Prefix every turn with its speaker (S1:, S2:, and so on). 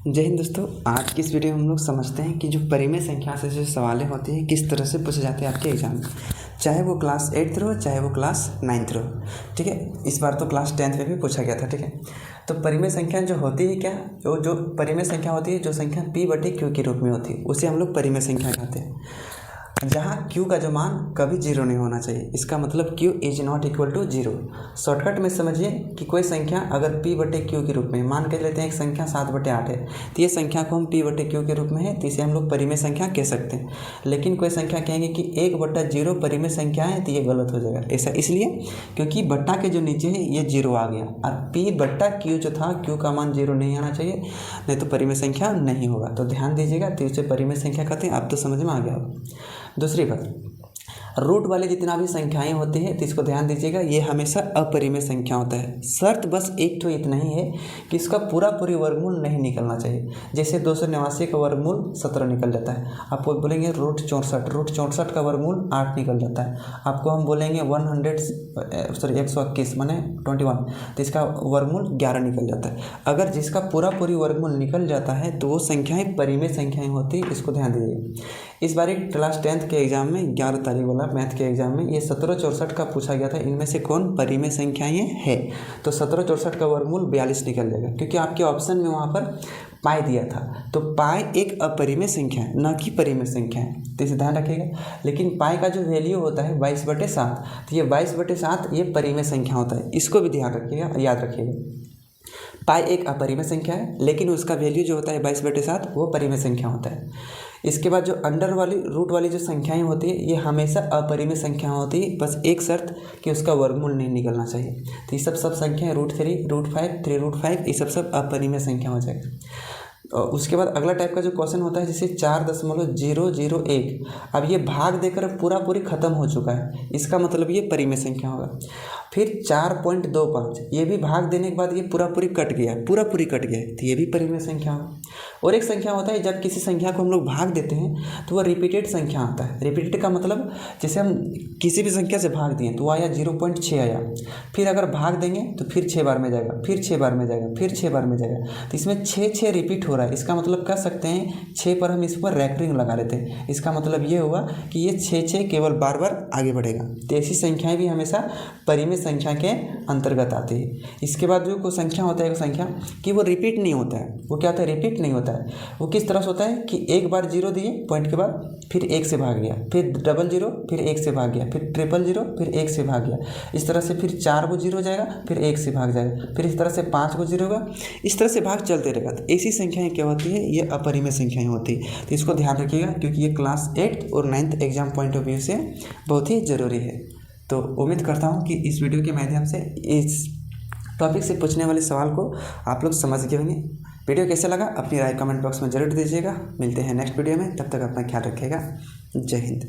S1: जय हिंद दोस्तों। आज की इस वीडियो में हम लोग समझते हैं कि जो परिमेय संख्या से जो सवालें होती हैं किस तरह से पूछे जाते हैं आपके एग्जाम में, चाहे वो क्लास 8th रहो चाहे वो क्लास 9th रहो। ठीक है, इस बार तो क्लास 10th में भी पूछा गया था। ठीक है, तो परिमेय संख्या जो होती है क्या, जो परिमेय संख्या होती है, जो संख्या p/q के रूप में होती है उसे हम लोग परिमेय संख्या कहते हैं। जहाँ q का जो मान कभी जीरो नहीं होना चाहिए, इसका मतलब q is not equal to zero. Shortcut में समझिए कि कोई संख्या अगर p/q के रूप में, मान के लेते हैं एक संख्या 7/8 है, तो ये संख्या को हम p/q के रूप में है तो इसे हम लोग परिमेय संख्या कह सकते हैं। लेकिन कोई संख्या कहेंगे कि 1/0 परिमेय संख्या है तो ये गलत हो जाएगा। ऐसा इसलिए क्योंकि बट्टा के जो नीचे है ये जीरो आ गया और p/q जो था, q का मान जीरो नहीं आना चाहिए, नहीं तो परिमेय संख्या नहीं होगा। तो ध्यान दीजिएगा, तो इसे परिमेय संख्या कहते हैं। अब तो समझ में आ गया। दूसरी बात, रूट वाले जितना भी संख्याएं होती है तो इसको ध्यान दीजिएगा, ये हमेशा अपरिमेय संख्या होता है। शर्त बस एक तो इतना ही है कि इसका पूरी वर्गमूल नहीं निकलना चाहिए। जैसे 289 का वर्गमूल 17 निकल जाता है, आपको बोलेंगे रूट 64 का वर्गमूल 8 निकल जाता है। आपको हम बोलेंगे 121 माने 21, तो इसका वर्गमूल 11 निकल जाता है। अगर जिसका पूरी वर्गमूल निकल जाता है तो वो संख्याएँ परिमेय संख्याएँ होती है, इसको ध्यान दीजिएगा। इस बार एक क्लास 10th के एग्जाम में 11 तारीख वाला मैथ के एग्जाम में ये 1764 का पूछा गया था, इनमें से कौन परिमेय संख्याएँ है। तो 1764 का वर्गमूल 42 निकल जाएगा, क्योंकि आपके ऑप्शन में वहाँ पर पाई दिया था। तो पाई एक अपरिमेय संख्या है, न कि परिमेय संख्या है, तो इसे ध्यान रखिएगा। लेकिन पाई का जो वैल्यू होता है 22/7, तो ये 22/7 ये परिमेय संख्या होता है, इसको भी ध्यान रखिएगा, याद रखिएगा। पाई एक अपरिमेय संख्या है, लेकिन उसका वैल्यू जो होता है 22/7 वो परिमेय संख्या होता है। इसके बाद जो अंडर वाली रूट वाली जो संख्याएं होती है ये हमेशा अपरिमेय संख्या होती है, बस एक शर्त कि उसका वर्गमूल नहीं निकलना चाहिए। तो ये सब संख्याएं √3, √5, 3√5 ये सब अपरिमेय संख्या हो जाएगा। और उसके बाद अगला टाइप का जो क्वेश्चन होता है जैसे 4.001, अब ये भाग देकर पूरी ख़त्म हो चुका है, इसका मतलब ये परिमेय संख्या होगा। फिर 4.25, ये भी भाग देने के बाद ये पूरी कट गया है, तो ये भी परिमेय संख्या होगा। और एक संख्या होता है जब किसी संख्या को हम लोग भाग देते हैं तो वह रिपीटेड संख्या आता है। रिपीटेड का मतलब जैसे हम किसी भी संख्या से भाग दिए तो वो आया 0.6 आया, फिर अगर भाग देंगे तो फिर 6 बार में जाएगा, फिर 6 बार में जाएगा, फिर 6 बार में जाएगा, तो इसमें 6 रिपीट हो रहा है। इसका मतलब कह सकते हैं 6 पर हम इस पर रैकरिंग लगा लेते हैं, इसका मतलब ये हुआ कि ये 6 केवल बार आगे बढ़ेगा। तो ऐसी संख्याएं भी हमेशा परिमेय संख्या के अंतर्गत आती है। इसके बाद जो कोई संख्या होता है, संख्या कि वो रिपीट नहीं होता है, वो क्या होता है, रिपीट नहीं होता है। वो किस तरह से होता है कि एक बार 0 दिए पॉइंट के बाद फिर 1 से भाग गया, फिर 00 फिर 1 से भाग गया, फिर 000 फिर 1 से भाग गया, इस तरह से फिर 4 को 0 जाएगा, फिर 1 से भाग जाएगा, फिर इस तरह से 5 को 0 होगा, इस तरह से भाग चलते रहेगा। तो ऐसी संख्याएं क्या होती है, ये अपरिमेय संख्याएं होती है। तो इसको ध्यान रखिएगा, क्योंकि ये क्लास 8th और 9th exam point of view से बहुत ही ज़रूरी है। तो उम्मीद करता हूँ कि इस वीडियो के माध्यम से इस टॉपिक से पूछने वाले सवाल को आप लोग समझ गए होंगे। वीडियो कैसा लगा अपनी राय कमेंट बॉक्स में जरूर दीजिएगा। मिलते हैं नेक्स्ट वीडियो में, तब तक अपना ख्याल रखिएगा। जय हिंद।